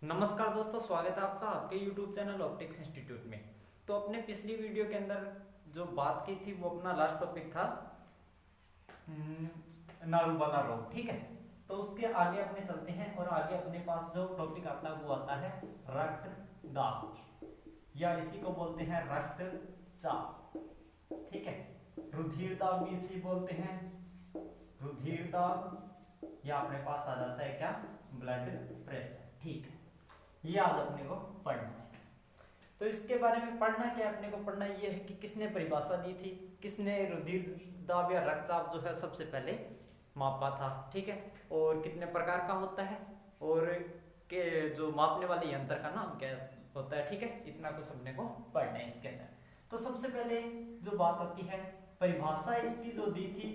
नमस्कार दोस्तों, स्वागत है आपका आपके YouTube चैनल ऑप्टिक्स इंस्टीट्यूट में। तो अपने पिछली वीडियो के अंदर जो बात की थी वो अपना लास्ट टॉपिक था नारूवाला रोग। ठीक है, तो उसके आगे अपने चलते हैं और आगे अपने पास जो टॉपिक आता है वो आता है रक्तदाब, या इसी को बोलते हैं रक्तचाप। ठीक है, रुधिर दाब भी इसी बोलते हैं, रुधिर दाब, या अपने पास आ जाता है क्या, ब्लड प्रेशर। ठीक है, ये आज अपने को पढ़ना है। तो इसके बारे में पढ़ना क्या अपने को, पढ़ना ये है कि किसने परिभाषा दी थी, किसने रुधिर दाब या रक्तचाप जो है सबसे पहले मापा था। ठीक है, और कितने प्रकार का होता है, और के जो मापने वाले यंत्र का नाम क्या होता है। ठीक है, इतना कुछ अपने को पढ़ना है इसके अंदर। तो सबसे पहले जो बात आती है, परिभाषा इसकी जो दी थी,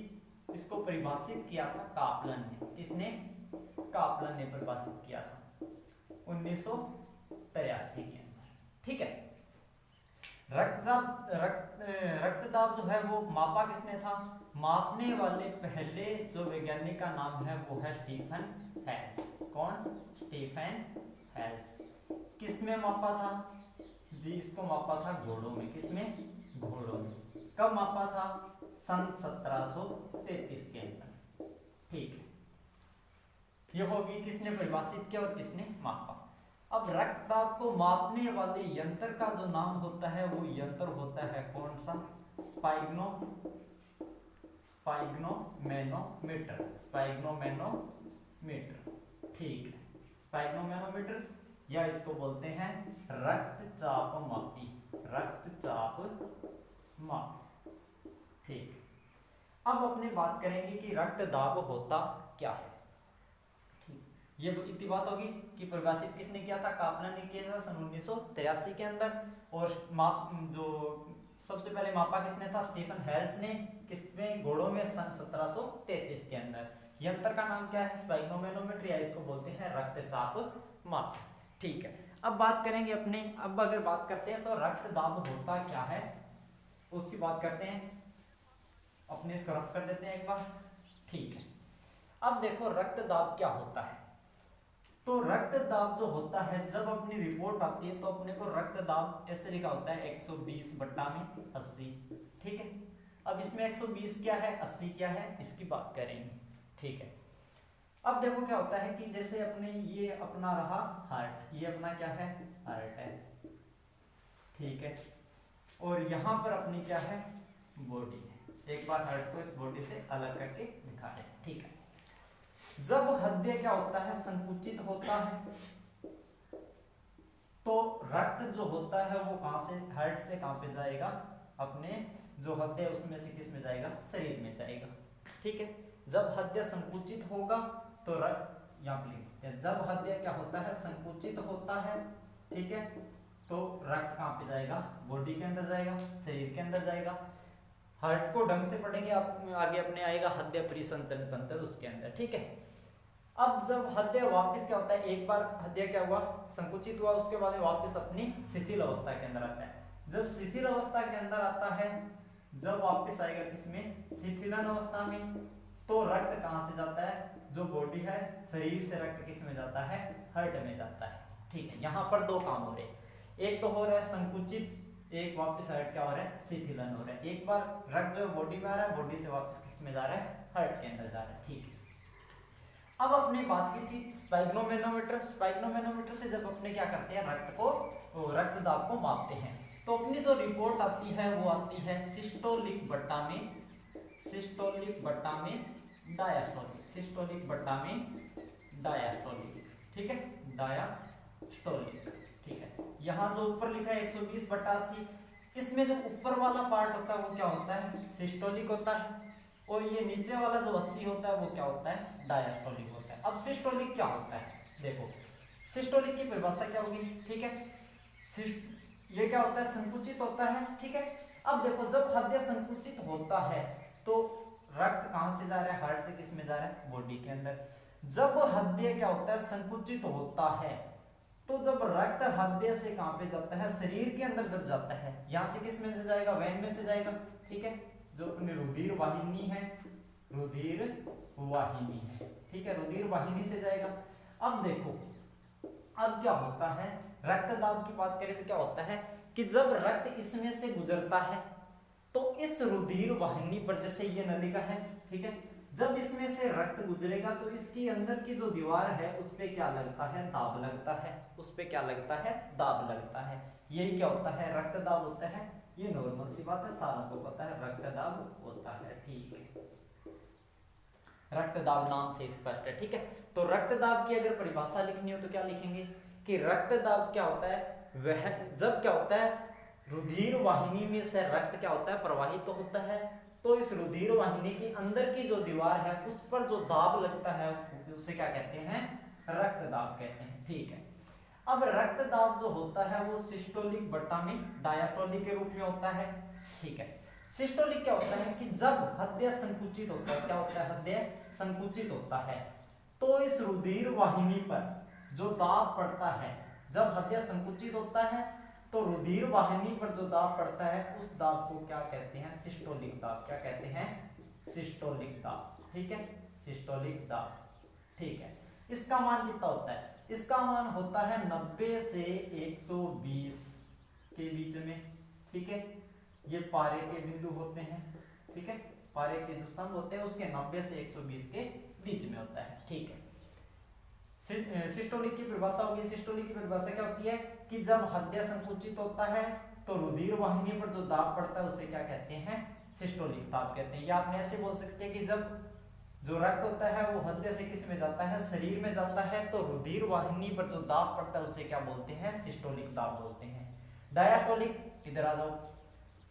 इसको परिभाषित किया था कापलन ने। किसने? कापलन ने परिभाषित किया था 1983 के अंदर। ठीक है, रक्तदाब जो है वो मापा किसने था? मापने वाले पहले जो वैज्ञानिक का नाम है वो है स्टीफन हेल्स। कौन? Stephen Hales. किसमें मापा था जी? इसको मापा था घोड़ों में। किसमें? घोड़ों में। कब मापा था? सन 1733 के अंदर। ठीक है, ये होगी किसने परिभाषित किया और किसने मापा। अब रक्तदाब को मापने वाले यंत्र का जो नाम होता है वो यंत्र होता है कौन सा? स्पाइग्नोमेनोमीटर। स्पाइग्नोमेनोमीटर। ठीक है, स्पाइग्नोमेनोमीटर, या इसको बोलते हैं रक्तचाप मापी। रक्तचाप मापी। ठीक है, अब अपने बात करेंगे कि रक्तदाब होता क्या है। ये इतनी बात होगी कि परिभाषित किसने किया था? कापलन ने किया था सन 1983 के अंदर। और माप जो सबसे पहले मापा किसने था? स्टीफन हेल्स ने। किसमें? घोड़ों में, सन 1733 के अंदर। यंत्र का नाम क्या है? स्पाइग्नोमेनोमीटर, या इसको बोलते हैं रक्तचाप माप। ठीक है, अब बात करेंगे अपने, अब अगर बात करते हैं तो रक्तदाब होता क्या है उसकी बात करते हैं। अपने इसको रफ कर देते हैं एक बार। ठीक है, अब देखो रक्तदाब क्या होता है। तो रक्तदाब जो होता है, जब अपनी रिपोर्ट आती है तो अपने को रक्तदाब ऐसे लिखा होता है 120/80। ठीक है, अब इसमें 120 क्या है, 80 क्या है, इसकी बात करेंगे। ठीक है, अब देखो क्या होता है कि जैसे अपने ये अपना रहा हार्ट, ये अपना क्या है? हार्ट है। ठीक है, और यहां पर अपनी क्या है? बॉडी है। एक बार हार्ट को इस बॉडी से अलग करके दिखा दे। ठीक है, जब हृदय क्या होता है? संकुचित होता है, तो रक्त जो होता है वो कहां से? हार्ट से कहां पे जाएगा? अपने जो हृदय उसमें से किस में जाएगा? शरीर में जाएगा। ठीक है, जब हृदय संकुचित होगा तो रक्त, यहाँ पे लिखते हैं, जब हृदय क्या होता है? संकुचित होता है। ठीक है, तो रक्त कहां पे जाएगा? बॉडी के अंदर जाएगा, शरीर के अंदर जाएगा। हार्ट को ढंग से पढ़ेंगे आप, आगे अपने आएगा हृदय परिसंचरण तंत्र उसके अंदर। ठीक है, अब जब हृदय वापस क्या होता है, एक बार हृदय क्या हुआ? संकुचित हुआ, उसके बाद वापस अपनी शिथिल अवस्था के अंदर आता है। जब शिथिल अवस्था के अंदर आता है, जब वापस आएगा किसमें? शिथिलन अवस्था में, तो रक्त कहां से जाता है? जो बॉडी है, शरीर से रक्त किस में जाता है? हार्ट में जाता है। ठीक है, यहाँ पर दो काम हो रहे हैं, एक तो हो रहा है संकुचित, एक वापस हार्ट क्या हो रहा है? शिथिलन हो रहा है। एक बार रक्त जो बॉडी में आ रहा है, बॉडी से वापस किस में जा रहा है? हार्ट के अंदर जा रहा है। ठीक है, अब अपने बात की थी स्पाइग्नोमेनोमीटर। स्पाइग्नोमेनोमीटर से जब अपने क्या करते हैं? रक्त को, रक्तदाब को मापते हैं, तो अपनी जो रिपोर्ट आती है वो आती है सिस्टोलिक बट्टा में, सिस्टोलिक बट्टा में डायस्टोलिक, सिस्टोलिक बट्टा में डायस्टोलिक। ठीक है, डायस्टोलिक। ठीक है, यहाँ जो ऊपर लिखा है 120/80, इसमें जो ऊपर वाला पार्ट होता है वो क्या होता है? सिस्टोलिक होता है, और ये नीचे वाला जो 80 होता है वो क्या होता है? डायस्टोलिक होता है। अब सिस्टोलिक क्या होता है? देखो सिस्टोलिक की परिभाषा क्या होगी। ठीक है, ये क्या होता है? संकुचित होता है। ठीक है, अब देखो जब हृदय संकुचित होता है तो रक्त कहां से जा रहा है? हार्ट से किस में जा रहा है? बॉडी के अंदर। जब हृदय क्या होता है? संकुचित होता है, तो जब रक्त हृदय से कहां पे जाता है? शरीर के अंदर जब जाता है, यहां से किस में से जाएगा? वेन में से जाएगा। ठीक है, जो अपनी रुधिर वाहिनी है, रुधिर वाहिनी है। ठीक है, रुधिर वाहिनी से जाएगा। अब देखो अब क्या होता है, रक्त दाब की बात करें तो क्या होता है कि जब रक्त इसमें से गुजरता है तो इस रुधिर वाहिनी पर, जैसे ये नलिका है, ठीक है, जब इसमें से रक्त गुजरेगा तो इसकी अंदर की जो दीवार है उस पे क्या लगता है, दाब लगता है, उस पे क्या लगता है, दाब लगता है। यही क्या होता है, रक्त दाब होता है। ये नॉर्मल सी बात है, सारों को पता है रक्त दाब होता है, ठीक है, रक्त दाब नाम से स्पष्ट है, ठीक है। तो रक्त दाब की अगर परिभाषा लिखनी हो तो क्या लिखेंगे कि रक्त दाब क्या होता है, वह जब क्या होता है रुधिर वाहिनी में से रक्त क्या होता है, प्रवाहित तो होता है, तो इस रुधिर वाहिनी के अंदर की जो दीवार है उस पर जो दाब लगता है उसे क्या कहते हैं, रक्त दाब कहते हैं, ठीक है। अब रक्त दाब जो होता है वो सिस्टोलिक बट्टा में डायस्टोलिक के रूप में होता है, ठीक है। सिस्टोलिक क्या होता है कि जब हृदय संकुचित होता है, क्या होता है, हृदय संकुचित होता है तो इस रुधिर वाहिनी पर जो दाब पड़ता है, जब हृदय संकुचित होता है तो रुधिर वाहिनी पर जो दाब पड़ता है उस दाब को क्या कहते हैं, सिस्टोलिक दाब। क्या कहते हैं, सिस्टोलिक दाब, ठीक है, सिस्टोलिक दाब, ठीक है। इसका मान कितना होता है, इसका मान होता है 90 से 120 के बीच में, ठीक है। ये पारे के बिंदु होते हैं, ठीक है, पारे के जो स्तंभ होते हैं उसके 90 से 120 के बीच में होता है, ठीक है। सिस्टोलिक की परिभाषा होगी, सिस्टोलिक की परिभाषा क्या होती है कि जब हृदय संकुचित होता है तो रुधिर वाहिनी पर जो दाब पड़ता है उसे क्या कहते हैं, सिस्टोलिक दाब कहते हैं। या आप ऐसे बोल सकते हैं कि जब जो रक्त होता है वो हृदय से किस में जाता है, शरीर में जाता है, तो रुधिर वाहिनी पर जो दाब पड़ता है उसे क्या बोलते हैं, सिस्टोलिक दाब बोलते हैं। डायस्टोलिक, इधर आ जाओ,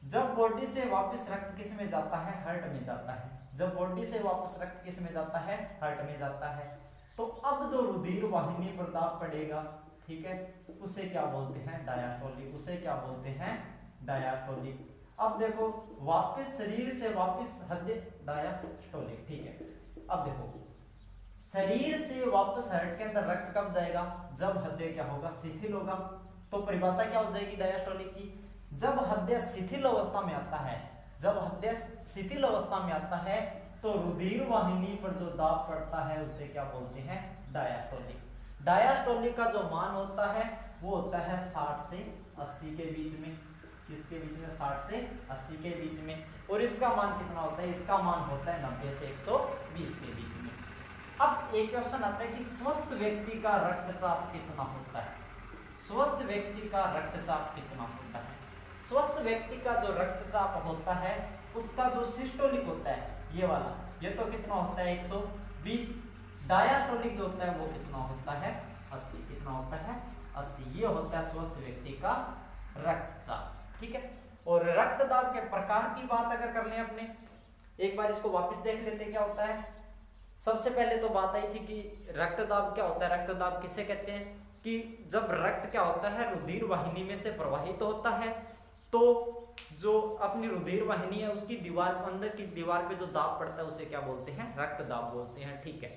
जब बॉडी से वापस रक्त किस में जाता है, हार्ट में जाता है, जब बॉडी से वापस रक्त किस में जाता है, हार्ट में जाता है, तो अब जो रुधिर वाहिनी पर दाब पड़ेगा, ठीक है, उसे क्या बोलते हैं, डायस्टोलिक, उसे क्या बोलते हैं, डायस्टोलिक। अब देखो वापस शरीर से वापस हृदय, डायस्टोलिक, ठीक है। अब देखो शरीर से वापस हार्ट के अंदर रक्त कब जाएगा, जब हृदय क्या होगा, शिथिल होगा। तो परिभाषा क्या हो जाएगी डायस्टोलिक की, जब हृदय शिथिल अवस्था में आता है, जब हृदय शिथिल अवस्था में आता है तो रुधिर वाहिनी पर जो दाब पड़ता है उसे क्या बोलते हैं, डायस्टोलिक। डायस्टोलिक का जो मान होता है वो होता है 60 से 80 के बीच में, किसके बीच में, 60 से 80 के बीच में। और इसका मान कितना होता है, इसका मान होता है 90 से 120 के बीच में। अब एक क्वेश्चन आता है कि स्वस्थ व्यक्ति का रक्तचाप कितना होता है, स्वस्थ व्यक्ति का रक्तचाप कितना होता है। स्वस्थ व्यक्ति का जो रक्तचाप होता है उसका जो सिस्टोलिक होता है, ये वाला, ये तो कितना होता है 120, डायस्टोलिक जो होता है वो कितना होता है 80, कितना होता है 80। ये होता है स्वस्थ व्यक्ति का रक्तचाप, ठीक है। और रक्तदाब के प्रकार की बात अगर कर लें अपने, एक बार इसको वापस देख लेते क्या होता है। सबसे पहले तो बात आई थी कि रक्तदाब क्या होता है, रक्तदाब किसे कहते हैं कि जब रक्त क्या होता है रुधिर वाहिनी में से प्रवाहित होता है तो जो अपनी रुधिर वाहिनी है उसकी दीवार, अंदर की दीवार पे जो दाब पड़ता है उसे क्या बोलते हैं, रक्तदाब बोलते हैं, ठीक है।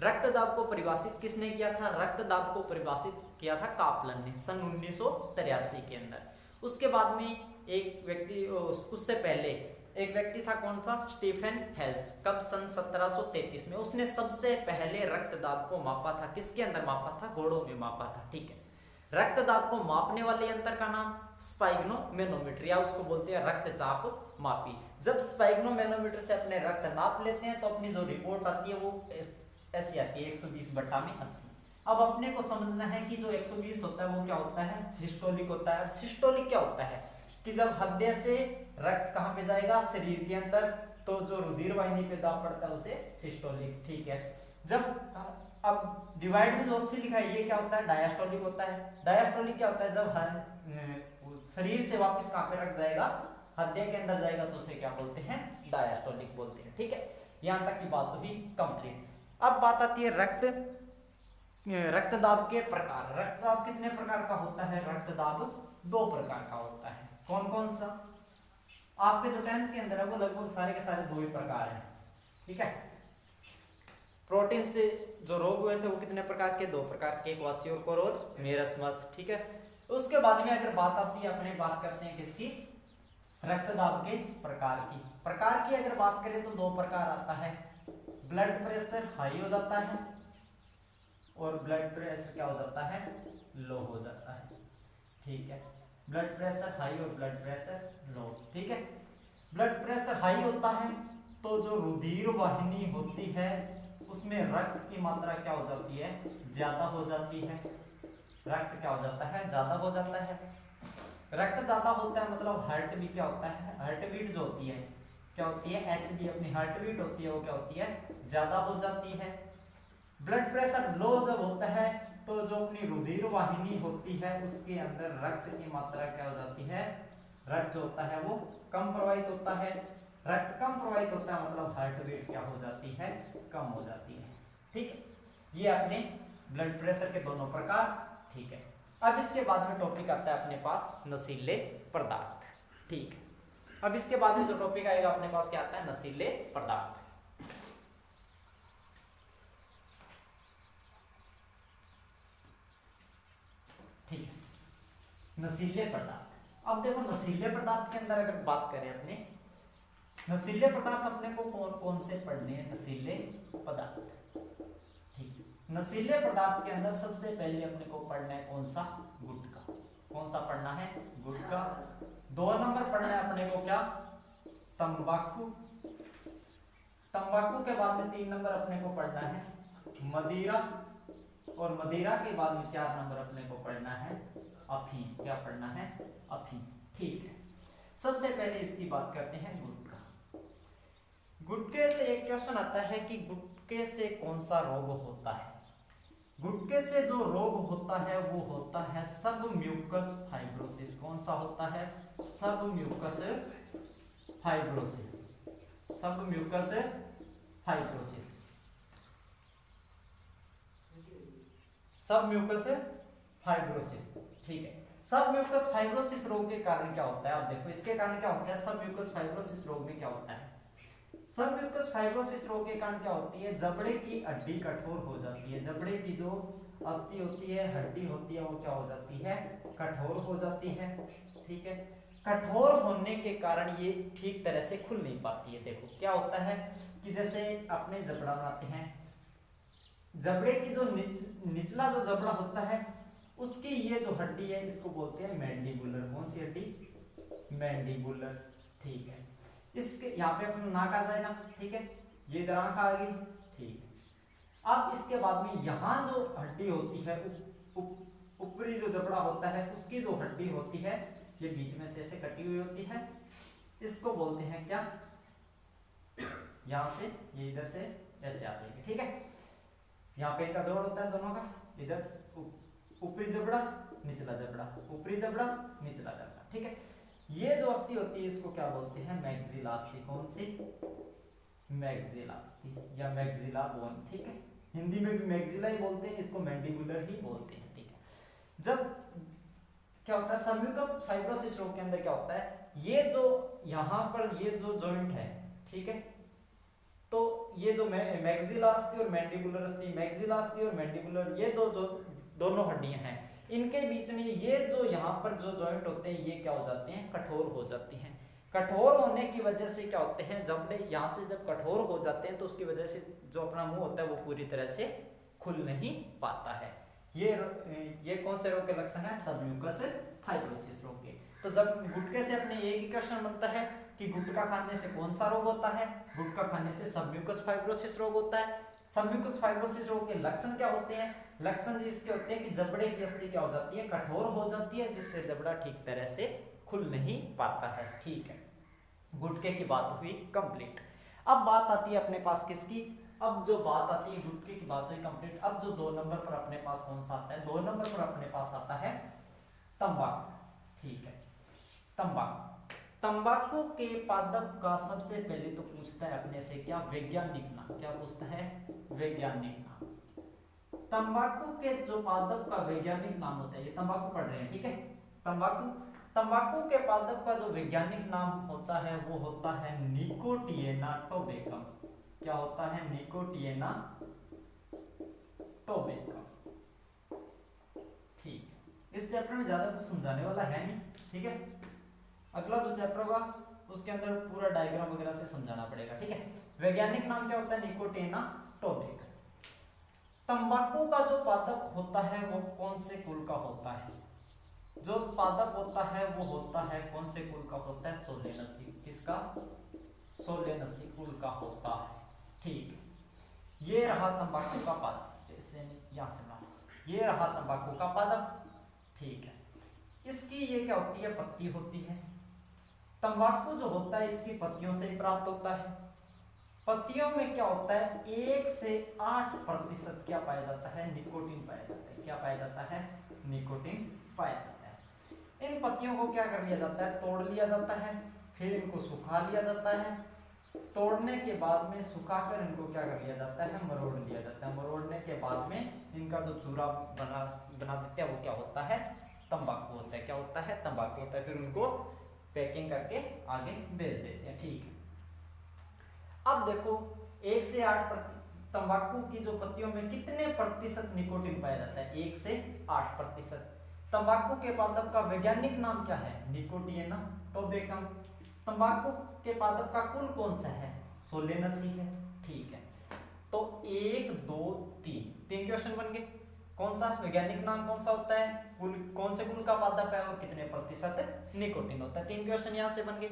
रक्तदाब को परिभाषित किसने किया था, रक्तदाब को परिभाषित किया था कापलन ने सन 1983 के अंदर। उसके बाद में एक व्यक्ति, उससे पहले एक व्यक्ति था, कौन सा, स्टीफन हेल्स, कब, सन 1733 में। उसने सबसे पहले रक्तदाब को मापा था, किसके अंदर मापा था, घोड़ों में मापा था, ठीक है। रक्तदाब को मापने वाले यंत्र का नाम स्पाइग्नोमेनोमीटर, या उसको बोलते हैं रक्तचाप मापी। जब स्पाइग्नोमेनोमीटर से अपने रक्त नाप लेते हैं तो अपनी जो रिपोर्ट आती है वो ऐसी आती है 120/80। अब अपने को समझना है कि जो 120 होता है वो क्या होता है, सिस्टोलिक होता है। अब सिस्टोलिक क्या होता है कि जब हृदय से रक्त कहाँ पे जाएगा, शरीर के अंदर, तो जो रुधिर वाहिनी पे दाब पड़ता है उसे सिस्टोलिक, ठीक है। जब अब डिवाइड में जो 80 लिखा है ये क्या होता है, डायस्टोलिक होता है। डायस्टोलिक क्या होता है, जब शरीर से वापस कहाँ पे रख जाएगा, हृदय के अंदर जाएगा तो उसे क्या बोलते हैं, डायस्टोलिक बोलते हैं, ठीक है। यहाँ तक की बात हुई कंप्लीट। अब बात आती है रक्तदाब के प्रकार। रक्तदाब कितने प्रकार का होता है, रक्तदाब 2 प्रकार का होता है। कौन कौन सा, आपके जो 10th के अंदर है वो लगभग सारे के सारे 2 ही प्रकार हैं, ठीक है। प्रोटीन से जो रोग हुए थे वो कितने प्रकार के, 2 प्रकार के, क्वासियोकोर और मेरस्मस, ठीक है। उसके बाद में अगर बात आती है, अपने बात करते हैं किसकी, रक्तदाब के प्रकार की। प्रकार की अगर बात करें तो 2 प्रकार आता है, ब्लड प्रेशर हाई हो जाता है, और ब्लड प्रेशर क्या हो जाता है, लो हो जाता है। ठीक है, ब्लड प्रेशर हाई और ब्लड प्रेशर लो। ठीक है, ब्लड प्रेशर हाई होता है तो जो रुधिर वाहिनी होती है उसमें रक्त की मात्रा क्या हो जाती है, ज्यादा हो जाती है। रक्त क्या हो जाता है, ज्यादा हो जाता है। रक्त ज्यादा होता है मतलब हार्ट भी क्या होता है, हार्ट बीट जो होती है क्या होती है, एचबी अपनी हार्ट बीट होती है वो क्या होती है, ज्यादा हो जाती है। ब्लड प्रेशर लो जब होता है तो जो अपनी रुधिर वाहिनी होती है उसके अंदर रक्त की मात्रा क्या हो जाती है, रक्त जो होता है वो कम प्रवाहित होता है। रक्त कम प्रवाहित होता है मतलब हार्ट बीट क्या हो जाती है, कम हो जाती है। ठीक है, ये अपने ब्लड प्रेशर के दोनों प्रकार। ठीक है, अब इसके बाद में टॉपिक आता है अपने पास नशीले पदार्थ। ठीक है, अब इसके बाद में जो टॉपिक आएगा अपने पास क्या आता है, नशीले पदार्थ। ठीक है, नशीले पदार्थ। अब देखो नशीले पदार्थ के अंदर अगर बात करें अपने, नशीले पदार्थ अपने को कौन कौन से पढ़ने हैं, नशीले पदार्थ। ठीक है, नशीले पदार्थ के अंदर सबसे पहले अपने को पढ़ना है कौन सा, गुटखा। कौन सा पढ़ना है, गुटखा। 2 नंबर पढ़ना है अपने को क्या, तंबाकू। तंबाकू के बाद में 3 नंबर अपने को पढ़ना है मदिरा, और मदिरा के बाद में 4 नंबर अपने को पढ़ना है अफीम। क्या पढ़ना है, अफीम। ठीक है, सबसे पहले इसकी बात करते हैं गुटखा। गुटखे से एक क्वेश्चन आता है कि गुटखे से कौन सा रोग होता है। गुटखे से जो रोग होता है वो होता है सब म्यूकस फाइब्रोसिस। कौन सा होता है, सब म्यूकस फाइब्रोसिस। सब म्यूकस फाइब्रोसिस, सब म्यूकस फाइब्रोसिस। ठीक है, सब म्यूकस फाइब्रोसिस रोग के कारण क्या होता है, आप देखो इसके कारण क्या होता है, सब म्यूकस फाइब्रोसिस रोग में क्या होता है, सब म्यूकस फाइब्रोसिस रोग के कारण क्या होती है, जबड़े की हड्डी कठोर हो जाती है। जबड़े की जो अस्थि होती है, हड्डी होती है, वो क्या हो जाती है, कठोर हो जाती है। ठीक है, कठोर होने के कारण ये ठीक तरह से खुल नहीं पाती है। देखो क्या होता है कि जैसे अपने जबड़ा बनाते हैं, जबड़े की जो निचला जो जबड़ा होता है उसकी ये जो हड्डी है इसको बोलते हैं मैंडिबुलर। कौन सी हड्डी, मैंडिबुलर। ठीक है, इसके यहाँ पे अपना नाक आ जाएगा। ठीक है, ये इधर आंख आ गई। ठीक है, अब इसके बाद में यहाँ जो हड्डी होती है, ऊपरी जो जबड़ा होता है उसकी जो हड्डी होती है ये बीच में से ऐसे कटी हुई होती है, इसको बोलते हैं क्या, यहाँ से ये इधर से ऐसे आ जाएगी। ठीक है, यहाँ पे इनका जोड़ होता है दोनों का, इधर ऊपरी जबड़ा निचला जबड़ा, ऊपरी जबड़ा निचला जबड़ा। ठीक है, ये जो अस्थि होती है इसको क्या बोलते हैं, मैग्जिला अस्थि। कौन सी, मैग्जिला अस्थि या मैग्जिला बोन। ठीक है, हिंदी में भी मैग्जिला ही बोलते हैं, इसको मैंडिबुलर ही बोलते हैं। ठीक है, जब क्या होता है सबम्यूकस फाइब्रोसिस रोग के अंदर क्या होता है, ये जो यहाँ पर ये जो जॉइंट है, ठीक है, तो ये जो मैग्जिला अस्थि और मैंडिबुलर अस्थि, मैग्जिला अस्थि और मैंडिबुलर ये दोनों हड्डियां हैं, इनके बीच में ये जो यहाँ पर जो जॉइंट होते हैं ये क्या हो जाते हैं, कठोर हो जाते हैं। कठोर होने की वजह से क्या होते हैं, जबड़े यहाँ से जब कठोर हो जाते हैं तो उसकी वजह से जो अपना मुंह होता है वो पूरी तरह से खुल नहीं पाता है। ये कौन से रोग के लक्षण है, सबम्यूकस फाइब्रोसिस रोग के। तो जब गुटके से अपने एक ही क्वेश्चन बनता है कि गुटखा खाने से कौन सा रोग होता है, गुटखा खाने से सबम्यूकस फाइब्रोसिस रोग होता है। सबम्यूकस फाइब्रोसिस रोग के लक्षण क्या होते हैं, लक्षण इसके होते हैं कि जबड़े की अस्थि क्या हो जाती है, कठोर हो जाती है, जिससे जबड़ा ठीक तरह से खुल नहीं पाता है। ठीक है, गुटके की बात हुई कंप्लीट। अब बात आती है अपने पास किसकी, अब जो बात आती है गुटके की बात हुई कंप्लीट। अब जो 2 नंबर पर अपने पास कौन सा आता है, 2 नंबर पर अपने पास आता है तंबाकू। ठीक है, तंबाकू। तंबाकू के पादप का सबसे पहले तो पूछता है अपने से क्या, वैज्ञानिक नाम। क्या पूछता है, वैज्ञानिक नाम। तंबाकू के जो पादप का वैज्ञानिक नाम होता है, ये तंबाकू पढ़ रहे हैं, ठीक है, तंबाकू के पादप का जो वैज्ञानिक नाम होता है वो होता है निकोटिएना टोबैकम। क्या होता है, निकोटिएना टोबैकम। ठीक है, इस चैप्टर में ज्यादा कुछ समझाने वाला है नहीं। ठीक है, अगला जो चैप्टर होगा उसके अंदर पूरा डायग्राम वगैरह से समझाना पड़ेगा। ठीक है, वैज्ञानिक नाम क्या होता है, निकोटिएना टोबैकम। तंबाकू का जो पादप होता है वो कौन से कुल का होता है? जो पादप होता है वो होता है कौन से कुल का होता है? सोलेनसी। किसका? सोलेनसी कुल का होता है। ठीक है, ये रहा तंबाकू का पादप, जैसे यहां से ला, ये रहा तंबाकू का पादप। ठीक है, इसकी ये क्या होती है? पत्ती होती है। तंबाकू जो होता है इसकी पत्तियों से ही प्राप्त होता है। पत्तियों में क्या होता है? 1 से 8% क्या पाया जाता है? निकोटीन पाया जाता है। क्या पाया जाता है? निकोटीन पाया जाता है। इन पत्तियों को क्या कर लिया जाता है? तोड़ लिया जाता है, फिर इनको सुखा लिया जाता है। तोड़ने के बाद में सुखाकर इनको क्या कर लिया जाता है? मरोड़ लिया जाता है। मरोड़ने के बाद में इनका जो चूरा बना देते हैं वो क्या होता है? तंबाकू होता है। क्या होता है? तंबाकू होता है। फिर उनको पैकिंग करके आगे भेज देते हैं। ठीक है, अब देखो 1 से 8 तंबाकू की जो पत्तियों में कितने प्रतिशत निकोटीन पाया जाता है? 1 से 8%। तंबाकू के पादप का वैज्ञानिक नाम क्या है? निकोटिएना टोबैकम। तंबाकू के पादप का कुल कौन सा है? सोलेनसी है। ठीक है, तो 1 2 3 क्वेश्चन बन गए। कौन सा वैज्ञानिक नाम कौन सा होता है? कुल कौन से कुल का पादप है और कितने प्रतिशत निकोटीन होता है? 3 क्वेश्चन यहां से बन गए।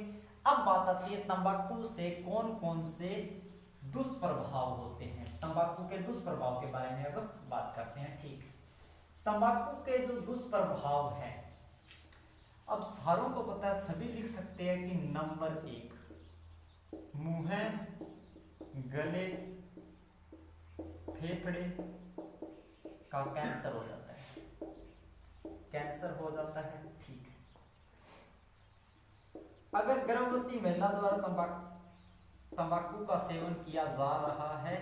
अब बात आती है तंबाकू से कौन कौन से दुष्प्रभाव होते हैं। तंबाकू के दुष्प्रभाव के बारे में अब बात करते हैं। ठीक है, तंबाकू के जो दुष्प्रभाव है, अब सारों को पता है, सभी लिख सकते हैं कि नंबर 1 मुंह, गले, फेफड़े का कैंसर हो जाता है। कैंसर हो जाता है। ठीक है, अगर गर्भवती महिला द्वारा तंबाकू का सेवन किया जा रहा है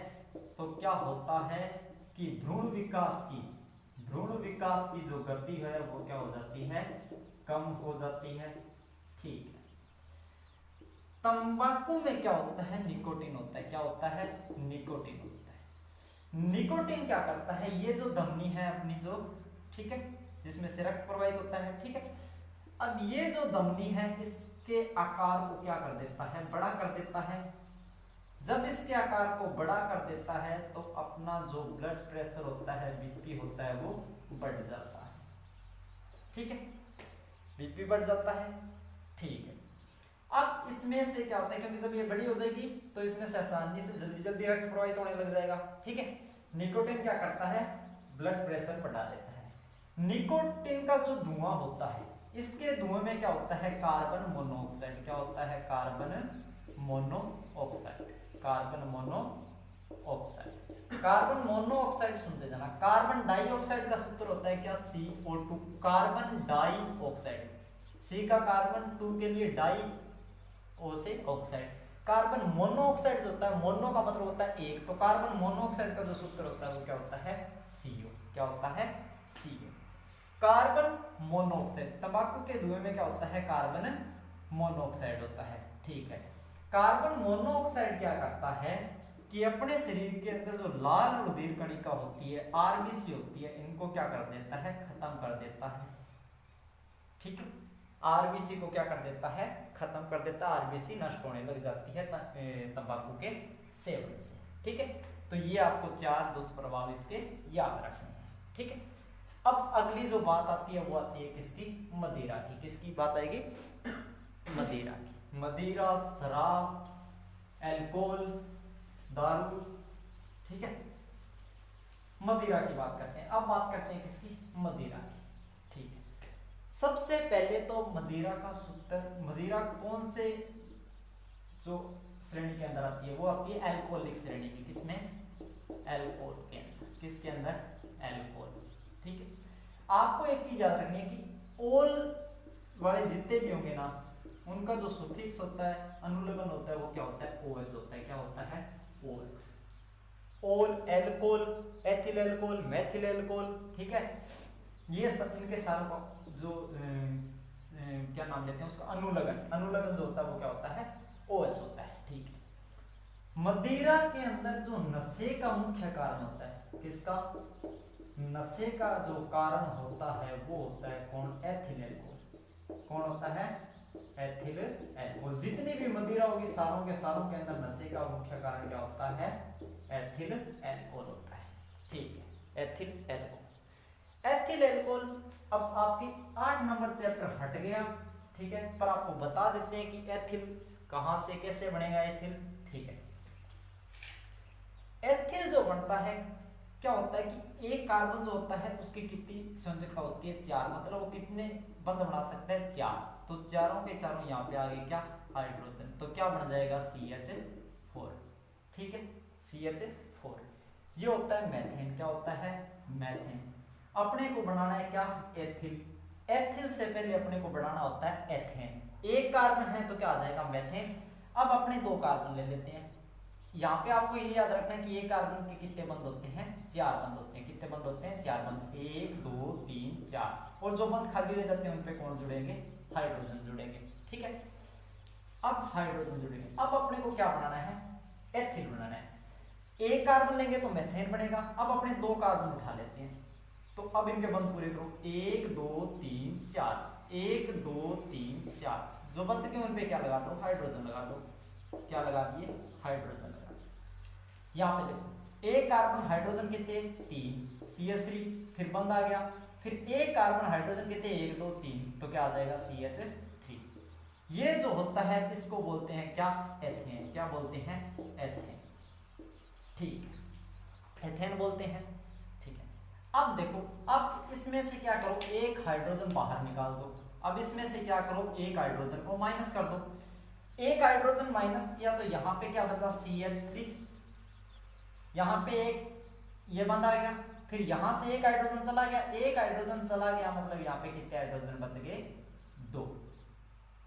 तो क्या होता है कि भ्रूण विकास की जो गति है वो क्या हो जाती है? कम हो जाती है। ठीक है, तंबाकू में क्या होता है? निकोटीन होता है। क्या होता है? निकोटीन होता है। निकोटीन क्या करता है? ये जो धमनी है अपनी जो, ठीक है, जिसमें से रक्त प्रवाहित होता है, ठीक है, अब ये जो धमनी है इसके आकार को क्या कर देता है? बड़ा कर देता है। जब इसके आकार को बड़ा कर देता है तो अपना जो ब्लड प्रेशर होता है, बीपी होता है, वो बढ़ जाता है। ठीक है, बीपी बढ़ जाता है। ठीक है, अब इसमें से क्या होता है? क्योंकि जब ये बड़ी हो जाएगी तो इसमें से आसानी से जल्दी जल्दी रक्त प्रवाहित होने लग जाएगा। ठीक है, निकोटीन क्या करता है? ब्लड प्रेशर बढ़ा देता है। निकोटीन का जो धुआं होता है, इसके धुएं में क्या होता है? Carbon monoxide. क्या होता है? Carbon monoxide. Carbon monoxide. Carbon monoxide सुनते जाना। कार्बन डाइऑक्साइड का सूत्र होता है क्या? CO2। कार्बन डाइऑक्साइड, C का कार्बन, 2 के लिए डाई, O से ऑक्साइड। कार्बन मोनोऑक्साइड जो होता है, मोनो का मतलब होता है एक, तो कार्बन मोनोऑक्साइड का जो सूत्र होता है वो क्या होता है? CO। क्या होता है? CO। कार्बन मोनोऑक्साइड, तंबाकू के धुएं में क्या होता है? कार्बन मोनोऑक्साइड होता है। ठीक है, कार्बन मोनोऑक्साइड क्या करता है कि अपने शरीर के अंदर जो लाल रुधिर कणिका होती है, आरबीसी होती है, इनको क्या कर देता है? खत्म कर देता है। ठीक है, आरबीसी को क्या कर देता है? खत्म कर देता है। आरबीसी नष्ट होने लग जाती है तंबाकू के सेवन से। ठीक है, तो ये आपको 4 दुष्प्रभाव इसके याद रखने हैं। ठीक है, अब अगली जो बात आती है वो आती है किसकी? मदिरा की। किसकी बात आएगी? मदिरा की। मदिरा, शराब, अल्कोहल, दारू। ठीक है, मदिरा की बात करते हैं। अब बात करते हैं किसकी? मदिरा की। ठीक है, सबसे पहले तो मदिरा का सूत्र, मदिरा कौन से जो श्रेणी के अंदर आती है? वो आती है अल्कोहलिक श्रेणी की। किसमें? अल्कोहल के अंदर। किसके अंदर? अल्कोहल। ठीक है, आपको एक चीज याद रखनी है कि ओल वाले जितने भी होंगे ना, उनका जो सुफिक्स होता है, अनुलग्न होता है, वो क्या होता है? OH होता है। क्या होता है? OH। ओल, alcohol, ethyl alcohol, methyl alcohol. ठीक है, ये सब इनके सारों को जो क्या नाम लेते हैं उसका? अनुलग्न। अनुलग्न जो होता है वो क्या होता है? OH होता है। ठीक है, मदिरा के अंदर जो नशे का मुख्य कारण होता है, किसका? नशे का जो कारण होता है वो होता है कौन? Ethyl alcohol. कौन होता है? Ethyl alcohol. जितनी भी मदिरा होगी सारों के अंदर नशे का मुख्य कारण क्या होता है? एथिल एल्कोहल होता है। ठीक है, एथिल एल्कोहल। एथिल एल्कोहल अब आपकी 8 नंबर चैप्टर हट गया, ठीक है, पर आपको बता देते हैं कि एथिल कहां से कैसे बनेगा एथिल, ठीक है। एथिल जो बनता है क्या होता है कि एक कार्बन जो होता है उसकी कितनी संयोजकता होती है 4, मतलब वो कितने बंध बना सकता है 4, तो चारों के चारों यहाँ पे आ गए क्या हाइड्रोजन, तो क्या बन जाएगा CH4, ठीक है, CH4। ये होता है मेथेन, क्या होता है मेथेन। अपने को बनाना है क्या एथिल, एथिल से पहले अपने को बनाना होता है एथेन। एक कार्बन है तो क्या आ जाएगा मेथेन। अब अपने 2 कार्बन ले लेते हैं, यहाँ पे आपको ये याद रखना है कि एक कार्बन के कितने बंध होते हैं 4 बंध होते हैं, कितने बंध होते हैं 4 बंध, 1 2 3 4, और जो बंध खाली रह जाते हैं उन पे कौन जुड़ेंगे हाइड्रोजन जुड़ेंगे, ठीक है। अब हाइड्रोजन जुड़ेंगे, अब अपने को क्या बनाना है एथिल बनाना है। एक कार्बन लेंगे तो मेथेन बनेगा। अब अपने 2 कार्बन उठा लेते हैं, तो अब इनके बंध पूरे करो 1 2 3 4, 1 2 3 4, जो बच गए उन पे क्या लगा दो हाइड्रोजन लगा दो, क्या लगा दिए हाइड्रोजन लगा। यहाँ पे देखो एक कार्बन हाइड्रोजन कितने 3 CH3, फिर बंद आ गया, फिर एक कार्बन हाइड्रोजन कितने 1 2 3, तो क्या आ जाएगा CH3। ये जो होता है इसको बोलते हैं क्या एथेन, क्या बोलते हैं एथेन, ठीक, एथेन बोलते हैं, ठीक है। अब देखो अब इसमें से क्या करो एक हाइड्रोजन बाहर निकाल दो, अब इसमें से क्या करो एक हाइड्रोजन को माइनस कर दो, एक हाइड्रोजन माइनस किया तो यहाँ पे क्या बचा CH3, यहाँ पे एक ये बंद आ गया, फिर यहाँ से एक हाइड्रोजन चला गया, एक हाइड्रोजन चला गया मतलब यहाँ पे कितने हाइड्रोजन बच गए 2,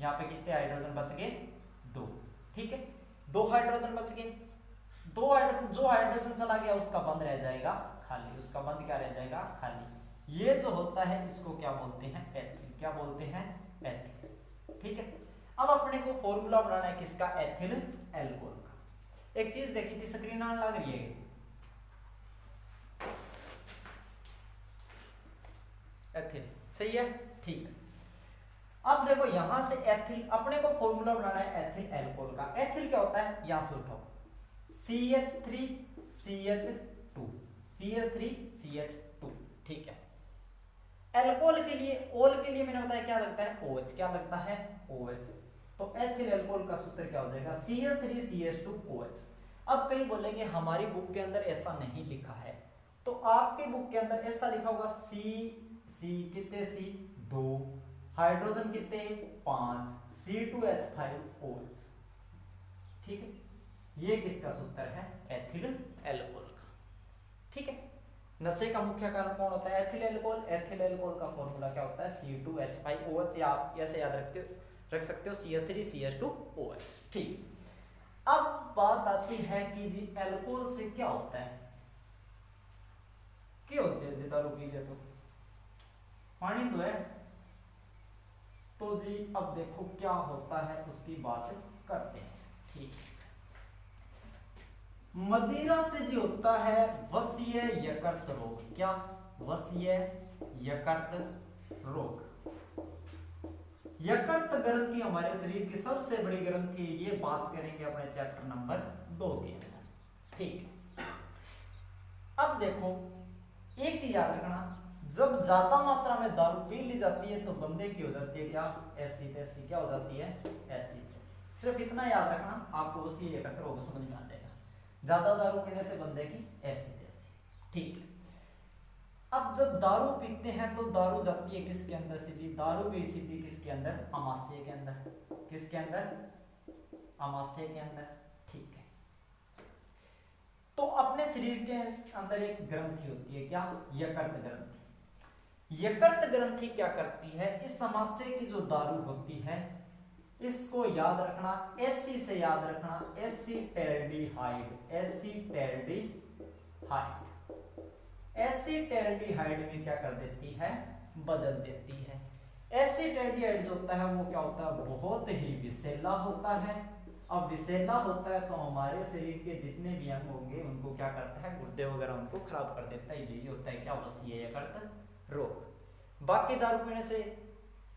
यहाँ पे कितने हाइड्रोजन बच गए 2, ठीक है, 2 हाइड्रोजन बच गए, 2 हाइड्रोजन, जो हाइड्रोजन चला गया उसका बंद रह जाएगा खाली, उसका बंद क्या रह जाएगा खाली। ये जो होता है इसको क्या बोलते हैं एथिल, क्या बोलते हैं एथिल, ठीक है। अब अपने को फॉर्मूला बनाना है किसका एथिल एल्कोहल का। एक चीज देखी थी स्क्रीन ऑन लग रही है एथिल, सही है, ठीक है। अब देखो यहां से एथिल अपने को फॉर्मूला बनाना है एथिल एल्कोहल का। एथिल क्या होता है यहां से उठाओ CH3 CH2 CH3 CH2, ठीक है। एल्कोहल के लिए ओल के लिए मैंने बताया क्या लगता है OH, क्या लगता है OH, तो एथिल एल्कोहल का सूत्र क्या हो जाएगा CH3 CH2 OH। अब कई बोलेंगे हमारी बुक के अंदर ऐसा नहीं लिखा है, तो आपके बुक के अंदर ऐसा लिखा होगा C कितने C 2, हाइड्रोजन कितने 5, C2H5OH, ठीक है। ये किसका सूत्र है एथिल एल्कोहल का, ठीक है। नशे का मुख्य कारण कौन होता है एथिल एल्कोहल। एथिल एल्कोहल का फॉर्मूला क्या होता है C2H5OH, या आप ऐसे याद रख सकते हो CH3 CH2OH, ठीक। अब बात आती है कि जी एल्कोहल से क्या होता है, क्या होता है जी दारू पी लिया तो पानी तो है, तो जी अब देखो क्या होता है उसकी बात करते हैं, ठीक। मदिरा से जी होता है वसीय यकृत रोग, क्या वसीय यकृत रोग। यकृत ग्रंथि हमारे शरीर की सबसे बड़ी ग्रंथि, ये बात करेंगे अपने चैप्टर नंबर 2 के अंदर, ठीक। अब देखो एक चीज याद रखना, जब ज्यादा मात्रा में दारू पी ली जाती है तो बंदे की हो जाती है क्या एसिड, एसिड क्या हो जाती है एसिड। सिर्फ इतना याद रखना, आपको वसीय यकृत रोग समझ में आ जाएगा, ज्यादा दारू पीने से बंदे की एसिड, ठीक। अब जब दारू पीते हैं तो दारू जाती है किसके अंदर सीधी, दारू गई सीधी किसके अंदर अमाशय के अंदर, किसके अंदर अमाशय के अंदर, ठीक है। तो अपने शरीर के अंदर एक ग्रंथि होती है क्या यकृत ग्रंथि। यकृत ग्रंथि क्या करती है, इस अमाशय की जो दारू होती है इसको याद रखना, एसी से याद रखना, एसीटैल्डिहाइड, एसीटैल्डिहाइड, एसीटैल्डिहाइड में क्या कर देती है बदल देती है। एसीटैल्डिहाइड जो होता है वो क्या होता है बहुत ही विषैला होता है। अब विषैला होता है तो हमारे शरीर के जितने भी अंग होंगे उनको क्या करता है गुर्दे वगैरह उनको खराब कर देता है, यही होता है क्या वसीय यकृत रोग। बाकी दारू पीने से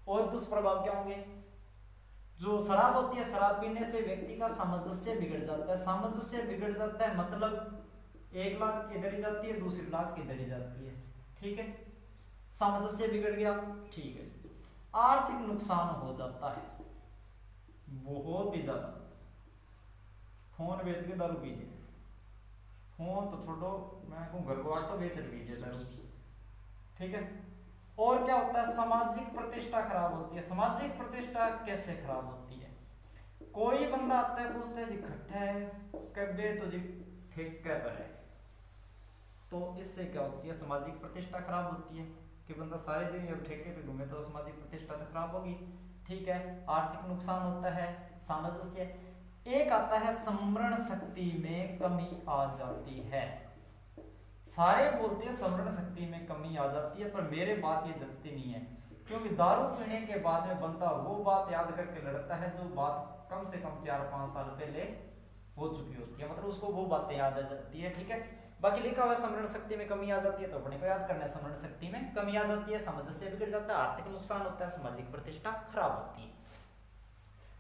और दुष्प्रभाव क्या होंगे, जो शराब होती है शराब पीने से व्यक्ति का सामंजस्य बिगड़ जाता है, सामंजस्य बिगड़ जाता है मतलब एक लात इधर ही जाती है, दूसरी लात इधर ही जाती है, ठीक है, सामंजस्य बिगड़ गया, ठीक है। आर्थिक नुकसान हो जाता है बहुत ही ज्यादा, फोन बेच के दारू पीजिए, फोन तो छोड़ो, मैं कहूँ घर को आटो बेच लीजिए दारू, ठीक है। और क्या होता है, सामाजिक प्रतिष्ठा खराब होती है। सामाजिक प्रतिष्ठा कैसे खराब होती है, कोई बंदा आता है पूछता है जी खट्टा है कब्बे तो जी ठेके पर है, तो इससे क्या होती है, सामाजिक प्रतिष्ठा खराब होती है कि बंदा सारे दिन जब ठेके पे घूमे तो सामाजिक प्रतिष्ठा तो खराब होगी, ठीक है। आर्थिक नुकसान होता है, सामंजस्य। एक आता है स्मरण शक्ति में कमी आ जाती है। सारे बोलते हैं स्मरण शक्ति में कमी आ जाती है, पर मेरे बात ये जचती नहीं है, क्योंकि दारू पीने के बाद में बंदा वो बात याद करके लड़ता है जो बात कम से कम 4-5 साल पहले हो चुकी होती है, मतलब उसको वो बातें याद आ जाती है, ठीक है। बाकी लिखा हुआ स्मरण शक्ति में कमी आ जाती है तो अपने को याद करना है, स्मरण शक्ति में कमी आ जाती है, सामंजस्य बिगड़ जाता है, आर्थिक नुकसान होता है, सामाजिक प्रतिष्ठा खराब होती है,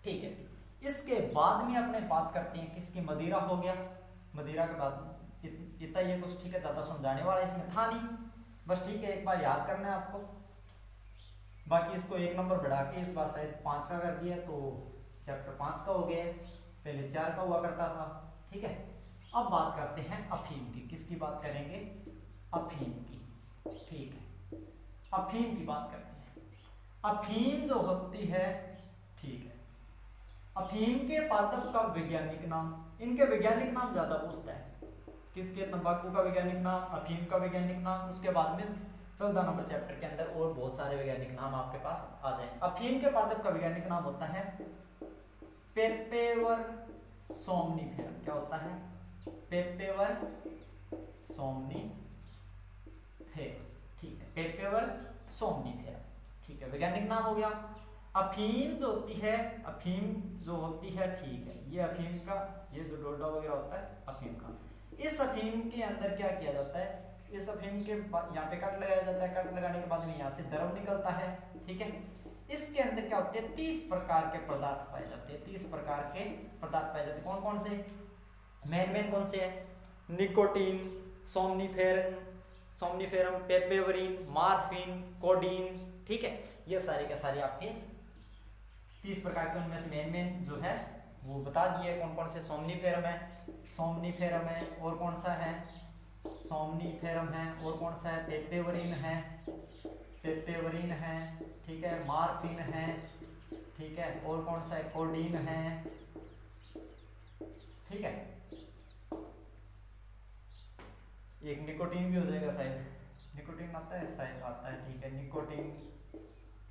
ठीक है जी। इसके बाद में अपने बात करते हैं किसकी, मदिरा हो गया। मदिरा के बाद इतना ये कुछ, ठीक है, ज्यादा समझाने वाला इसमें था नहीं, बस ठीक है, एक बार याद करना है आपको। बाकी इसको 1 नंबर बढ़ा के इस बार शायद 5 का कर दिया, तो चैप्टर 5 का हो गया, पहले 4 का हुआ करता था, ठीक है। अब बात करते हैं अफीम की, किसकी बात करेंगे, अफीम की, ठीक है, अफीम की बात करते हैं। अफीम जो होती है, ठीक है, अफीम के पादप का वैज्ञानिक नाम, इनके वैज्ञानिक नाम ज्यादा पूछता है, किसके, तंबाकू का वैज्ञानिक नाम, अफीम का वैज्ञानिक नाम, उसके बाद में 14 नंबर चैप्टर के अंदर और बहुत सारे वैज्ञानिक नाम आपके पास आ जाए। अफीम के पादप का वैज्ञानिक नाम होता है पेपेवर सोमनिफेरम। क्या होता है, पेपेवर सोमनिफेरम, ठीक है, पेपेवर सोमनिफेरम, ठीक है, वैज्ञानिक नाम हो गया। अफीम जो होती है, अफीम जो होती है, ठीक है, ये अफीम का, ये जो डोडा वगैरह होता है अफीम का, इस अफीम के अंदर क्या किया जाता है, इस अफीम के यहाँ पे कट लगाया जाता है, कट लगाने के बाद में यहाँ से द्रव निकलता है, ठीक है। इसके अंदर क्या होते हैं, 30 प्रकार के पदार्थ पाए जाते हैं, 30 प्रकार के पदार्थ पाए जाते हैं। कौन कौन से, मेन कौन से है, निकोटीन, सोमनिफेरम, पेपेवरिन, मार्फिन, कोडीन, ठीक है, ये सारे के सारे आपके 30 प्रकार के, उनमें से मेन जो है वो बता दिए कौन कौन से, सोमनिफेरम है, और कौन सा है, सोमनिफेरम है, और कौन सा है, पेपेवरिन है, ठीक है, मार्फिन है, ठीक है, और कौन सा है, कोडीन है, ठीक है, एक निकोटीन भी हो जाएगा शायद, निकोटीन आता है शायद, आता है, ठीक है, निकोटीन,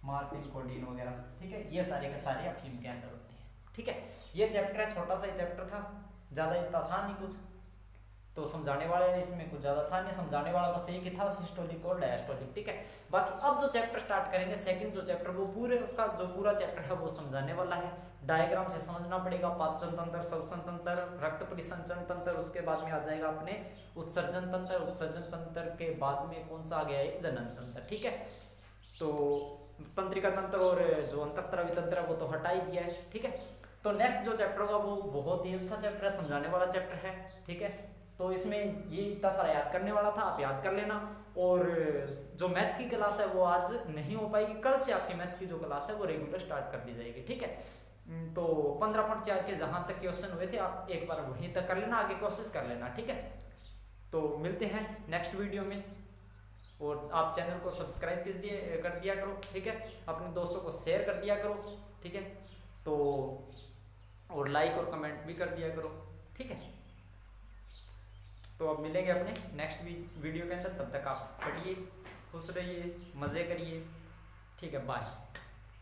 मार्फिन, कोडीन वगैरह, ठीक है, ये सारे के सारे अफीम के अंदर होते हैं, ठीक है। ये चैप्टर है, छोटा सा ही चैप्टर था, ज्यादा इतना था नहीं कुछ, तो समझाने वाला इसमें कुछ ज्यादा था नहीं, समझाने वाला बस एक ही था, सिस्टोलिक और डायस्टोलिक, ठीक है। बाकी अब जो चैप्टर स्टार्ट करेंगे, सेकंड जो चैप्टर, वो पूरे का जो पूरा चैप्टर है वो समझाने वाला है, डायग्राम से समझना पड़ेगा, पाचन तंत्र, श्वसन तंत्र, रक्त परिसंचरण तंत्र, उसके बाद में आ जाएगा अपने उत्सर्जन तंत्र, उत्सर्जन तंत्र के बाद में कौन सा आ गया है, जनन तंत्र, ठीक है। तो तंत्रिका तंत्र और जो अंतःस्रावी तंत्र है वो तो हटा ही दिया है, ठीक है। तो नेक्स्ट जो चैप्टर होगा वो बहुत ही अच्छा चैप्टर है, समझाने वाला चैप्टर है, ठीक है। तो इसमें ये इतना सारा याद करने वाला था, आप याद कर लेना। और जो मैथ की क्लास है वो आज नहीं हो पाएगी, कल से आपकी मैथ की जो क्लास है वो रेगुलर स्टार्ट कर दी जाएगी, ठीक है। तो 15.4 के जहां तक क्वेश्चन हुए थे आप एक बार वहीं तक कर लेना, आगे कोशिश कर लेना, ठीक है। तो मिलते हैं नेक्स्ट वीडियो में, और आप चैनल को सब्सक्राइब कर दिया करो, ठीक है, अपने दोस्तों को शेयर कर दिया करो, ठीक है, तो और लाइक और कमेंट भी कर दिया करो, ठीक है। तो अब मिलेंगे अपने नेक्स्ट वीडियो के अंदर, तब तक आप पढ़िए, खुश रहिए, मज़े करिए, ठीक है, बाय।